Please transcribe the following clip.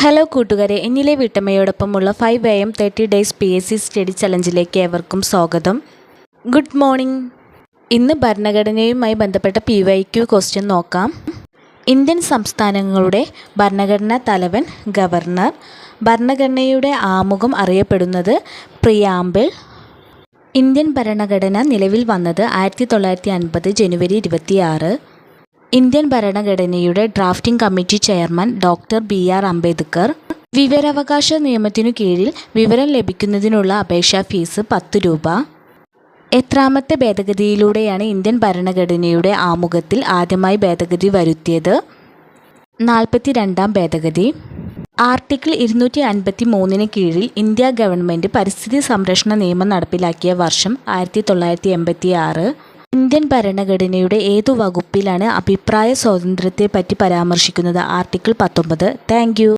Hello കൂട്ടുകാരെ, എന്നിലെ വീട്ടമ്മയോടൊപ്പമുള്ള 5 AM 30 days PSC study ചലഞ്ചിലേക്ക് ഏവർക്കും സ്വാഗതം. Good morning. ഇന്ന് ഭരണഘടനയുമായി ബന്ധപ്പെട്ട PYQ ക്വസ്റ്റ്യൻ നോക്കാം. ഇന്ത്യൻ സംസ്ഥാനങ്ങളുടെ ഭരണഘടനാ തലവൻ ഗവർണർ. ഭരണഘടനയുടെ ആമുഖം അറിയപ്പെടുന്നത് പ്രിയാമ്പിൾ. ഇന്ത്യൻ ഭരണഘടന നിലവിൽ വന്നത് 1950 ജനുവരി 26. ഇന്ത്യൻ ഭരണഘടനയുടെ drafting committee chairman doctor BR Ambedkar. വിവരാവകാശ നിയമത്തിനു കീഴിൽ വിവരം ലഭിക്കുന്നതിനുള്ള അപേക്ഷാ ഫീസ് 10 രൂപ. എത്രാമത്തെ ഭേദഗതിയിലൂടെയാണ് ഇന്ത്യൻ ഭരണഘടനയുടെ ആമുഖത്തിൽ ആദ്യമായി ഭേദഗതി വരുത്തിയത്? 42ാം ഭേദഗതി. ആർട്ടിക്കിൾ 253 കീഴിൽ ഇന്ത്യ ഗവൺമെൻറ് പരിസ്ഥിതി സംരക്ഷണ നിയമം നടപ്പിലാക്കിയ വർഷം 1986. ഇന്ത്യൻ ഭരണഘടനയുടെ ഏതു വകുപ്പിലാണ് അഭിപ്രായ സ്വാതന്ത്ര്യത്തെപ്പറ്റി പരാമർശിക്കുന്നത്? ആർട്ടിക്കിൾ 19. Thank you.